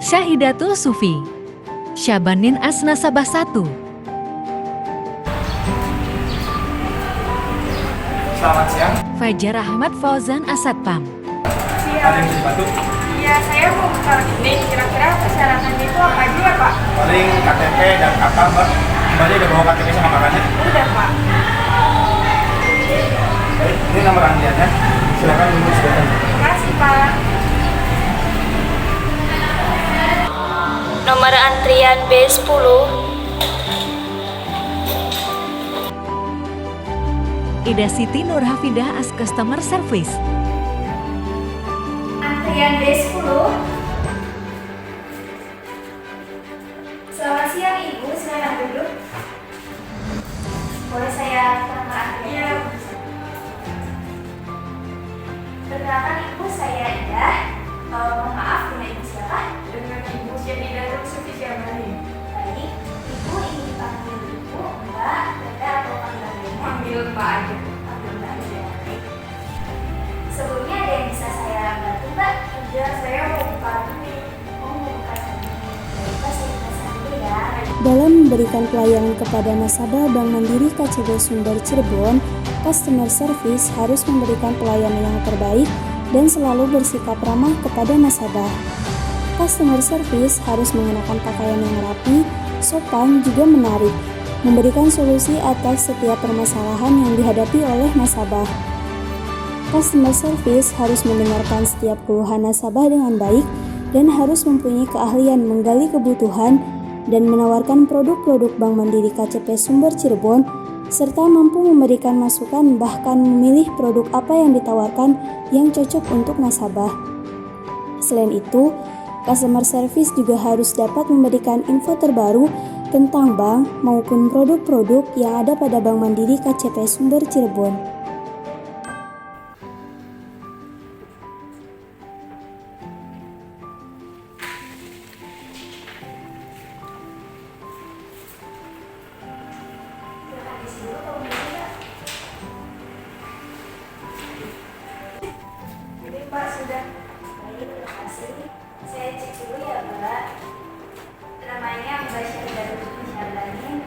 Syahidatul Sufi, Syabanin As Nasabah 1. Selamat siang. Fajar Ahmad Fauzan Asatpam. Ada yang bisa dibantu? Iya, saya mau buka rekening. Kira-kira persyaratannya itu apa aja ya, Pak? Paling KTP dan kakak, Mbak. Mbaknya udah bawa KTP sama kakaknya? Udah, Pak. Baik, ini nomor antriannya. Silakan tunggu sebentar. Terima kasih, Pak. Nomor antrian B10. Ida Siti Nur Hafidah as Customer Service. Antrian B10. Selamat siang Ibu, silakan duduk. Boleh saya nomor antrian? Iya. Perkenalkan Ibu, saya Ida. Mohon maaf, dengan Ibu siapa? Dengan Ibu Syahidatul Sufi Syabanin. Baik, Ibu ingin dipanggil Ibu, Mbak, Dada, atau panggilan lainnya? Panggil Mbak aja. Panggil Mbak aja. Baik. Sebelumnya ada yang bisa saya bantu, Mbak? Iya, saya mau buka rekening. Oh, mau buka rekening. Baik, Mbak, saya jelaskan dulu ya. Dalam memberikan pelayanan kepada nasabah Bank Mandiri KCB Sumber Cirebon, customer service harus memberikan pelayanan yang terbaik dan selalu bersikap ramah kepada nasabah. Customer service harus mengenakan pakaian yang rapi, sopan, juga menarik, memberikan solusi atas setiap permasalahan yang dihadapi oleh nasabah. Customer service harus mendengarkan setiap keluhan nasabah dengan baik dan harus mempunyai keahlian menggali kebutuhan dan menawarkan produk-produk Bank Mandiri KCP Sumber Cirebon, serta mampu memberikan masukan bahkan memilih produk apa yang ditawarkan yang cocok untuk nasabah. Selain itu, customer service juga harus dapat memberikan info terbaru tentang bank maupun produk-produk yang ada pada Bank Mandiri KCP Sumber Cirebon. Silakan isi dulu formulirnya, Mbak. Ini Mbak sudah. Baik, terima kasih. Saya cek dulu ya, Mbak. Namanya Mbak Syahidatul Sufi Syabanin.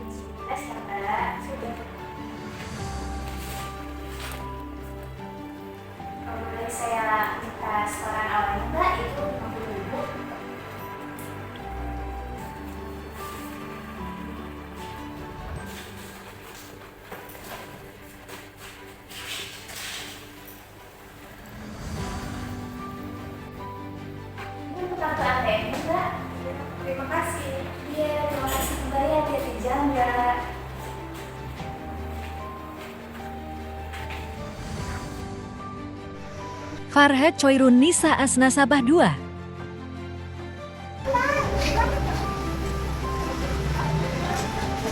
Sudah ya, Mbak? Sudah. Kalau boleh saya minta setoran awalnya, Mbak, itu 50.000. Ini untuk kartu ATM-nya, Mbak. Terima kasih. Iya, terima kasih kembali ya, hati-hati di jalan, Mbak. Farhat Choirun Nisa as Nasabah 2.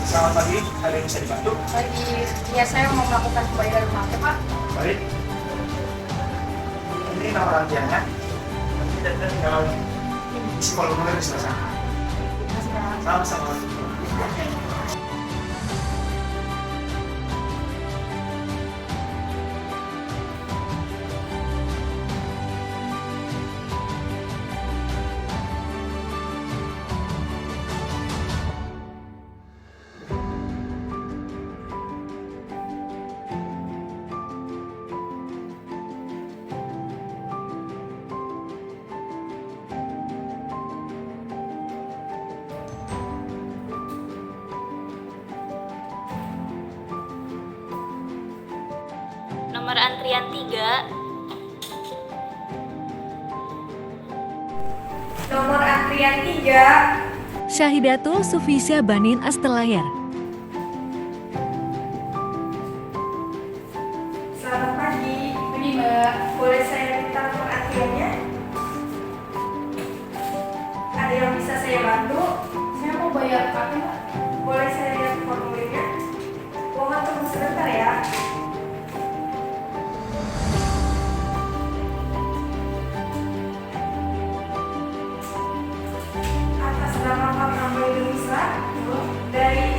Selamat pagi. Ada yang bisa dibantu? Lagi, ya saya mau melakukan pembayaran market, Pak. Baik. Ini nomor antriannya. Nanti dan tinggal isi formulir di sebelah sana. Sama-sama. Nomor antrian 3. Nomor antrian 3. Syahidatul Sufi Syabanin as Telayar. Selamat pagi. Ini Mbak, boleh saya minta nomor antriannya? Ada yang bisa saya bantu? Saya mau bayar pakai, Mbak. Boleh saya lihat formulirnya? Mohon tunggu sebentar ya. Atas nama Bank Indonesia dari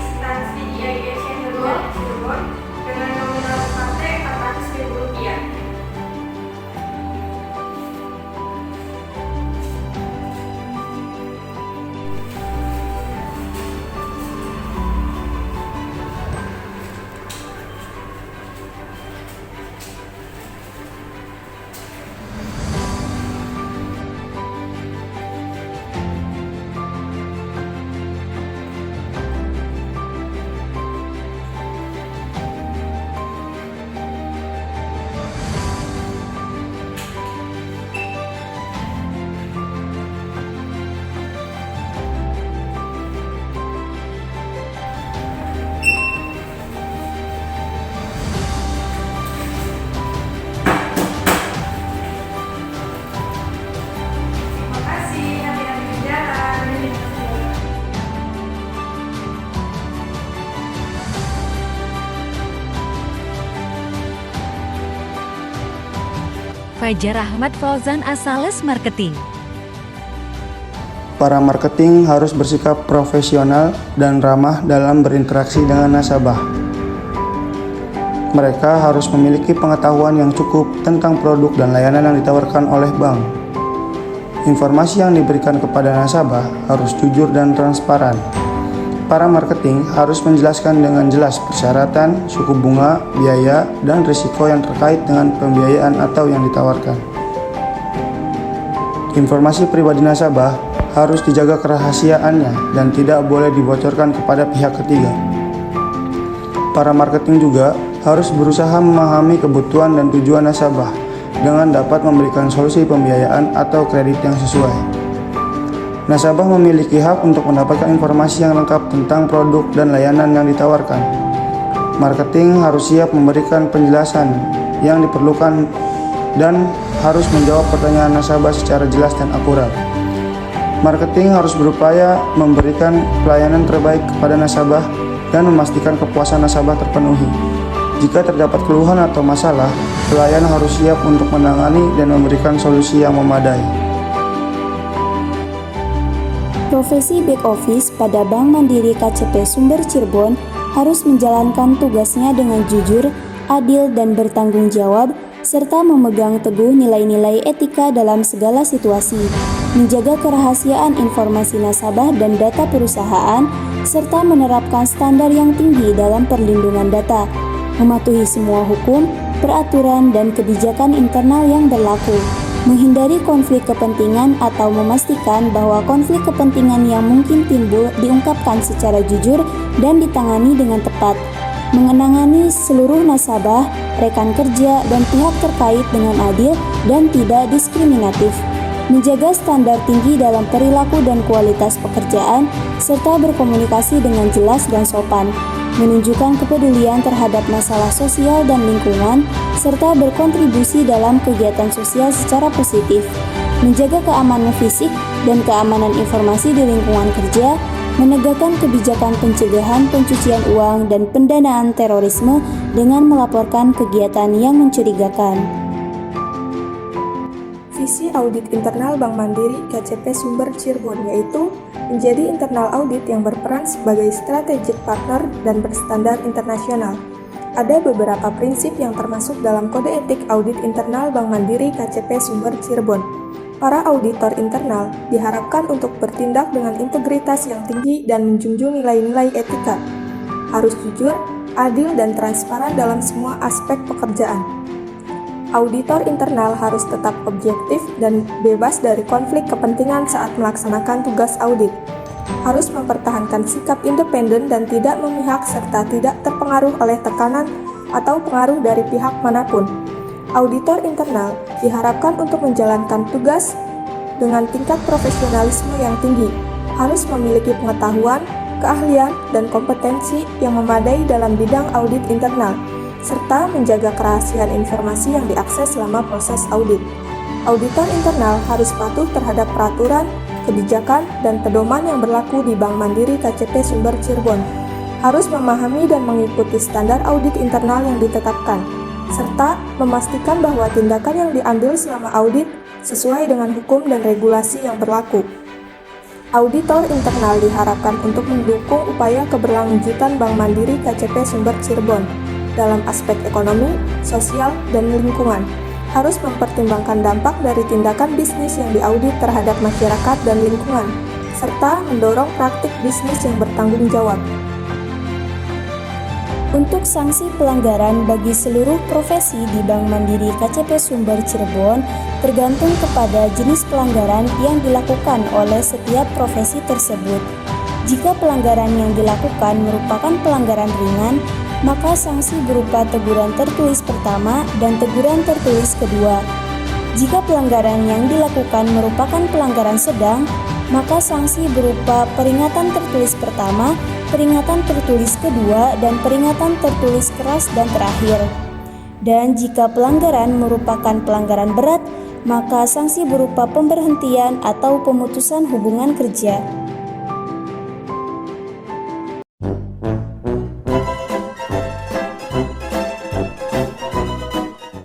Fajar Ahmad Fauzan Asales Marketing. Para marketing harus bersikap profesional dan ramah dalam berinteraksi dengan nasabah. Mereka harus memiliki pengetahuan yang cukup tentang produk dan layanan yang ditawarkan oleh bank. Informasi yang diberikan kepada nasabah harus jujur dan transparan. Para marketing harus menjelaskan dengan jelas persyaratan, suku bunga, biaya, dan risiko yang terkait dengan pembiayaan atau yang ditawarkan. Informasi pribadi nasabah harus dijaga kerahasiaannya dan tidak boleh dibocorkan kepada pihak ketiga. Para marketing juga harus berusaha memahami kebutuhan dan tujuan nasabah dengan dapat memberikan solusi pembiayaan atau kredit yang sesuai. Nasabah memiliki hak untuk mendapatkan informasi yang lengkap tentang produk dan layanan yang ditawarkan. Marketing harus siap memberikan penjelasan yang diperlukan dan harus menjawab pertanyaan nasabah secara jelas dan akurat. Marketing harus berupaya memberikan pelayanan terbaik kepada nasabah dan memastikan kepuasan nasabah terpenuhi. Jika terdapat keluhan atau masalah, pelayan harus siap untuk menangani dan memberikan solusi yang memadai. Profesi back office pada Bank Mandiri KCP Sumber Cirebon harus menjalankan tugasnya dengan jujur, adil, dan bertanggung jawab, serta memegang teguh nilai-nilai etika dalam segala situasi, menjaga kerahasiaan informasi nasabah dan data perusahaan, serta menerapkan standar yang tinggi dalam perlindungan data, mematuhi semua hukum, peraturan, dan kebijakan internal yang berlaku, menghindari konflik kepentingan atau memastikan bahwa konflik kepentingan yang mungkin timbul diungkapkan secara jujur dan ditangani dengan tepat, mengenangani seluruh nasabah, rekan kerja, dan pihak terkait dengan adil dan tidak diskriminatif, menjaga standar tinggi dalam perilaku dan kualitas pekerjaan, serta berkomunikasi dengan jelas dan sopan, menunjukkan kepedulian terhadap masalah sosial dan lingkungan, serta berkontribusi dalam kegiatan sosial secara positif, menjaga keamanan fisik dan keamanan informasi di lingkungan kerja, menegakkan kebijakan pencegahan pencucian uang dan pendanaan terorisme dengan melaporkan kegiatan yang mencurigakan. Visi audit internal Bank Mandiri KCP Sumber Cirebon yaitu menjadi internal audit yang berperan sebagai strategic partner dan berstandar internasional. Ada beberapa prinsip yang termasuk dalam kode etik audit internal Bank Mandiri KCP Sumber Cirebon. Para auditor internal diharapkan untuk bertindak dengan integritas yang tinggi dan menjunjung nilai-nilai etika. Harus jujur, adil, dan transparan dalam semua aspek pekerjaan. Auditor internal harus tetap objektif dan bebas dari konflik kepentingan saat melaksanakan tugas audit. Harus mempertahankan sikap independen dan tidak memihak serta tidak terpengaruh oleh tekanan atau pengaruh dari pihak manapun. Auditor internal diharapkan untuk menjalankan tugas dengan tingkat profesionalisme yang tinggi. Harus memiliki pengetahuan, keahlian, dan kompetensi yang memadai dalam bidang audit internal, serta menjaga kerahasiaan informasi yang diakses selama proses audit. Auditor internal harus patuh terhadap peraturan, kebijakan, dan pedoman yang berlaku di Bank Mandiri KCP Sumber Cirebon. Harus memahami dan mengikuti standar audit internal yang ditetapkan, serta memastikan bahwa tindakan yang diambil selama audit sesuai dengan hukum dan regulasi yang berlaku. Auditor internal diharapkan untuk mendukung upaya keberlanjutan Bank Mandiri KCP Sumber Cirebon dalam aspek ekonomi, sosial, dan lingkungan. Harus mempertimbangkan dampak dari tindakan bisnis yang diaudit terhadap masyarakat dan lingkungan, serta mendorong praktik bisnis yang bertanggung jawab. Untuk sanksi pelanggaran bagi seluruh profesi di Bank Mandiri KCP Sumber Cirebon tergantung kepada jenis pelanggaran yang dilakukan oleh setiap profesi tersebut. Jika pelanggaran yang dilakukan merupakan pelanggaran ringan, maka sanksi berupa teguran tertulis pertama dan teguran tertulis kedua. Jika pelanggaran yang dilakukan merupakan pelanggaran sedang, maka sanksi berupa peringatan tertulis pertama, peringatan tertulis kedua, dan peringatan tertulis keras dan terakhir. Dan jika pelanggaran merupakan pelanggaran berat, maka sanksi berupa pemberhentian atau pemutusan hubungan kerja.